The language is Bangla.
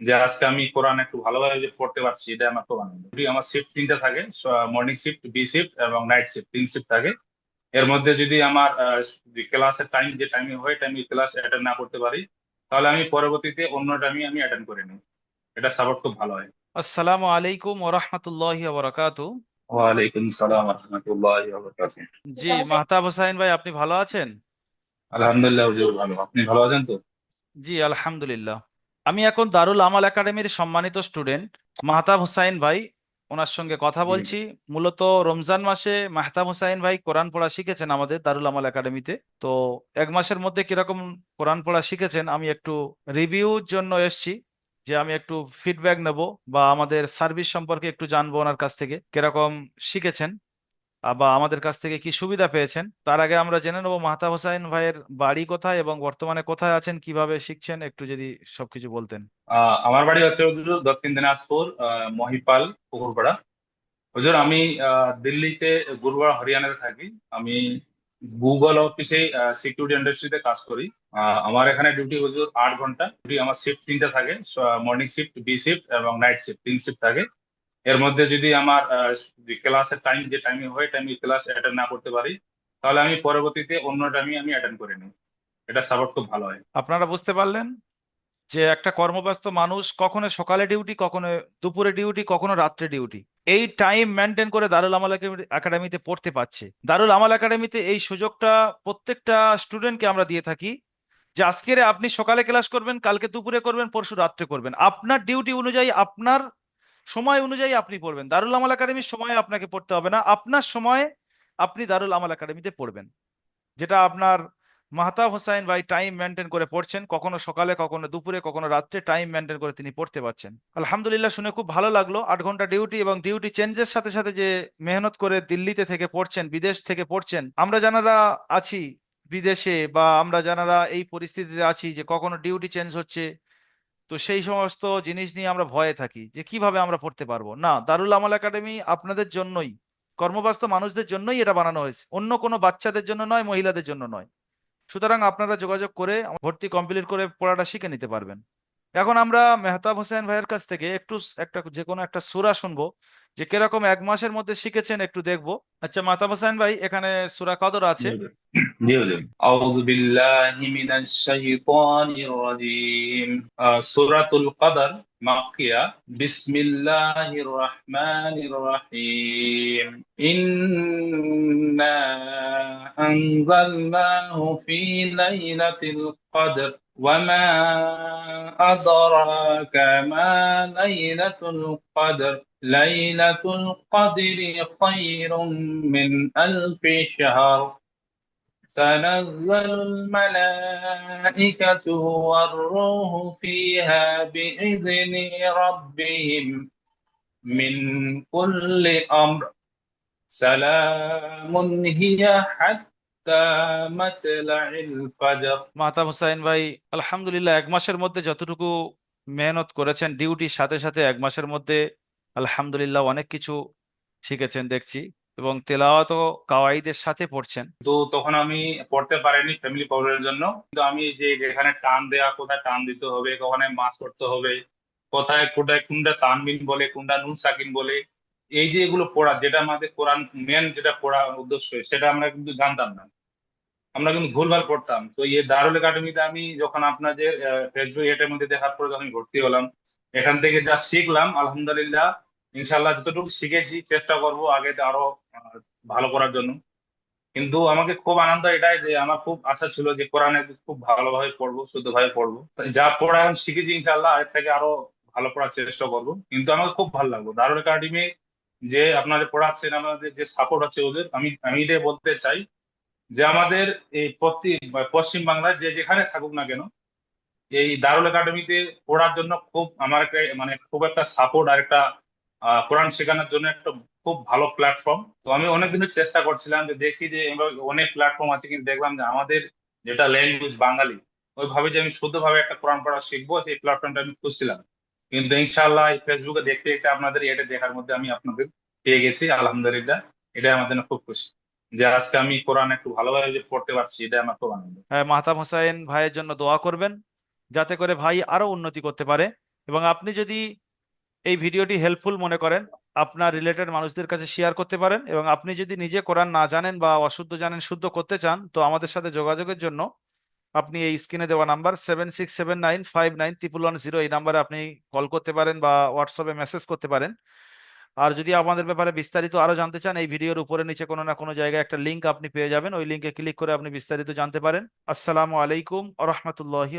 যে আজকে আমি কোরআন একটু ভালোভাবে যে পড়তে পারছি, এটা আমার খুব আনন্দ। যদি আমার শিফট তিনটা থাকে, মর্নিং শিফট, বি শিফট এবং নাইট শিফট, তিন শিফট থাকে। এর মধ্যে যদি আমার ক্লাসের টাইম যে টাইমে হয় টাইমে ক্লাস অ্যাটেন্ড না করতে পারি, তাহলে আমি পরবর্তীতে অন্য টাইমে আমি অ্যাটেন্ড করে নিই। এটা সাপোর্ট খুব ভালো হয়। আসসালামু আলাইকুম ওরহমতুল্লাহি ওবরাকাতু। ওয়ালাইকুম সালাম রহমতুল্লাহ। জি, মাহতাব হোসাইন ভাই, আপনি ভালো আছেন? আলহামদুলিল্লাহ হুজুর, ভালো। আপনি ভালো আছেন তো? জি, আলহামদুলিল্লাহ। আমি এখন দারুল আমাল একাডেমির সম্মানিত স্টুডেন্ট মাহতাব হোসাইন ভাই, ওনার সঙ্গে কথা জি বলছি। মূলত রমজান মাসে মাহতাব হোসাইন ভাই কোরআন পড়া শিখেছেন আমাদের দারুল আমাল একাডেমিতে। তো এক মাসের মধ্যে কিরকম কোরআন পড়া শিখেছেন আমি একটু রিভিউর জন্য এসেছি, যে আমি একটু ফিডব্যাক নেব বা আমাদের সার্ভিস সম্পর্কে একটু জানবো ওনার কাছ থেকে কিরকম শিখেছেন বা আমাদের কাছ থেকে কি সুবিধা পেয়েছেন। তার আগে আমরা জেনে নেবো মাহতাব হোসাইন ভাইয়ের বাড়ি কোথায় এবং বর্তমানে কোথায় আছেন, কিভাবে শিখছেন, একটু যদি সবকিছু বলতেন। আমার বাড়ি হচ্ছে হুজুর দক্ষিণ দিনাজপুর, মহিপাল, পুকুরপাড়া। হুজুর আমি দিল্লিতে, গুরুবার হরিয়ানাতে থাকি। আমি গুগল অফিসে সিকিউরিটি ইন্ডাস্ট্রিতে কাজ করি। আমার এখানে ডিউটি হুজুর 8 ঘন্টা ডিউটি। আমার শিফট তিনটা থাকে, মর্নিং শিফট, বি শিফট এবং নাইট শিফট, তিন শিফট থাকে। এর মধ্যে যদি আমার ক্লাসের টাইম যে টাইমে হয় টাইমে ক্লাস অ্যাটেন্ড না করতে পারি, তাহলে আমি পরবর্তীতে অন্য টাইমে আমি অ্যাটেন্ড করে নিই। এটা সাপোর্ট খুব ভালো হয়। আপনারা বুঝতে পারলেন যে একটা কর্মব্যস্ত মানুষ কখনো সকালে ডিউটি, কখনো দুপুরে ডিউটি, কখনো রাত্রে ডিউটি, এই টাইম মেনটেন করে দারুল আমাল একাডেমিতে পড়তে পারছে। দারুল আমাল একাডেমিতে এই সুযোগটা প্রত্যেকটা স্টুডেন্টকে আমরা দিয়ে থাকি, যে আজকের আপনি সকালে ক্লাস করবেন, কালকে দুপুরে করবেন, পরশু রাত্রে করবেন, আপনার ডিউটি অনুযায়ী আপনার সময় অনুযায়ী আপনি পড়বেন। দারুল আমাল একাডেমির সময় আপনাকে পড়তে হবে না, আপনার সময় আপনি দারুল আমাল একাডেমিতে পড়বেন। যেটা আপনার মাহতাব হোসাইন ভাই টাইম মেনটেন করে পড়ছেন, কখনো সকালে, কখনো দুপুরে, কখনো রাত্রে টাইম মেনটেন করে তিনি পড়তে পারছেন। আলহামদুলিল্লাহ, শুনে খুব ভালো লাগলো। 8 ঘন্টা ডিউটি এবং ডিউটি চেঞ্জের সাথে সাথে যে মেহনত করে দিল্লিতে থেকে পড়ছেন, বিদেশ থেকে পড়ছেন। আমরা যারা আছি বিদেশে বা আমরা যারা এই পরিস্থিতিতে আছি যে কখনো ডিউটি চেঞ্জ হচ্ছে, তো সেই সমস্ত জিনিস নিয়ে আমরা ভয়ে থাকি যে কিভাবে আমরা পড়তে পারবো। না, দারুল আমাল একাডেমি আপনাদের জন্যই, কর্মব্যস্ত মানুষদের জন্যই এটা বানানো হয়েছে, অন্য কোনো বাচ্চাদের জন্য নয়, মহিলাদের জন্য নয়। সুতরাং আপনারা যোগাযোগ করে ভর্তি কমপ্লিট করে পড়াটা শিখে নিতে পারবেন। এখন আমরা মেহতাব হোসেন ভাইয়ের কাছ থেকে একটু একটা যে কোনো একটা সূরা শুনবো, যে কিরকম এক মাসের মধ্যে শিখেছেন একটু দেখবো। আচ্ছা মেহতাব হোসেন ভাই, এখানে সূরা কদর আছে। জি হুজুর। জি হুজুর। আউযু বিল্লাহি মিনাশ শাইতানির রাজীম। সূরাতুল কদর, মাক্কিয়া। বিসমিল্লাহির রহমানির রহিম। ইন্না আনজালনাহু ফি লাইলাতিল কদর وما أدراك ما ليلة القدر ليلة القدر خير من ألف شهر تنزل الملائكة والروح فيها بإذن ربهم من كل أمر سلام هي حتى مطلع الفجر. মাহতাব হোসাইন ভাই, আলহামদুলিল্লাহ, এক মাসের মধ্যে যতটুকু মেহনত করেছেন ডিউটির সাথে সাথে, এক মাসের মধ্যে আলহামদুলিল্লাহ অনেক কিছু শিখেছেন দেখছি, এবং তেলাওয়াত ও কাওয়াইদের সাথে পড়ছেন। তো তখন আমি পড়তে পারিনি ফ্যামিলি প্রবলেমের জন্য। কিন্তু আমি যে যেখানে টান দেয়া, কোথায় টান দিতে হবে, কখনো মাস করতে হবে, কোথায় কোথায় কোনটা তানবিন বলে, কোনটা নুন সাকিন বলে, এই যে এগুলো পড়া, যেটা আমাদের কোরআন মেন যেটা পড়া উদ্দেশ্য, সেটা আমরা কিন্তু জানতাম না। আমরা কিন্তু ভুলভাল পড়তাম। তো এই দারুল একাডেমিতে আমি যখন আপনাদের ফেসবুক এটার মধ্যে দেখার পরে যখন ভর্তি হলাম, এখান থেকে যা শিখলাম আলহামদুলিল্লাহ, ইনশাল্লাহ যতটুকু শিখেছি চেষ্টা করব আগে আরো ভালো করার জন্য। কিন্তু আমাকে খুব আনন্দ এটাই যে আমার খুব আশা ছিল যে কোরআনে খুব ভালোভাবে পড়বো, শুদ্ধভাবে পড়বো। যা পড়া এখন শিখেছি, ইনশাল্লাহ এর থেকে আরো ভালো পড়ার চেষ্টা করবো। কিন্তু আমাকে খুব ভালো লাগলো দারুল একাডেমি যে আপনাদের পড়াচ্ছেন, আমাদের যে সাপোর্ট আছে ওদের। আমি আমি এটাই বলতে চাই যে আমাদের এই পশ্চিম বাংলায় যে যেখানে থাকুক না কেন, এই দারুল একাডেমিতে পড়ার জন্য খুব আমার মানে খুব একটা সাপোর্ট আর একটা কোরআন শেখানোর জন্য একটা খুব ভালো প্ল্যাটফর্ম। তো আমি অনেকদিন ধরে চেষ্টা করছিলাম, যে দেখছি যে আমরা অনেক প্ল্যাটফর্ম আছে, কিন্তু দেখলাম যে আমাদের যেটা ল্যাঙ্গুয়েজ বাঙালি, ওইভাবে যে আমি শুদ্ধভাবে একটা কোরআন পড়া শিখবো, সেই প্ল্যাটফর্মটা আমি খুঁজছিলাম। কিন্তু ইনশাআল্লাহ এই ফেসবুকে দেখতে দেখতে আপনাদের এটা দেখার মধ্যে আমি আপনাদের পেয়ে গেছি আলহামদুলিল্লাহ। এটা আমার জন্য খুব খুশি যে আজকে আমি কোরআন একটু ভালোভাবে যে পড়তে পারছি, এটা আমার খুব আনন্দ। হ্যাঁ, মাহতাব হোসাইন ভাইয়ের জন্য দোয়া করবেন, যাতে করে ভাই আরো উন্নতি করতে পারে। এবং আপনি যদি এই ভিডিওটি হেল্পফুল মনে করেন, আপনার রিলেটেড মানুষদের কাছে শেয়ার করতে পারেন। এবং আপনি যদি নিজে কোরআন না জানেন বা অশুদ্ধ জানেন, শুদ্ধ করতে চান, তো আমাদের সাথে যোগাযোগের জন্য আপনি এই স্ক্রিনে দেওয়া নাম্বার 7679591110 এই নাম্বারে আপনি কল করতে পারেন বা হোয়াটসঅ্যাপে মেসেজ করতে পারেন। আর যদি আমাদের ব্যাপারে বিস্তারিত আরো জানতে চান, এই ভিডিওর উপরে নিচে কোনো না কোনো জায়গায় একটা লিংক আপনি পেয়ে যাবেন, ওই লিংকে ক্লিক করে আপনি বিস্তারিত জানতে পারেন। আসসালামু আলাইকুম আ রহমতুল্লাহি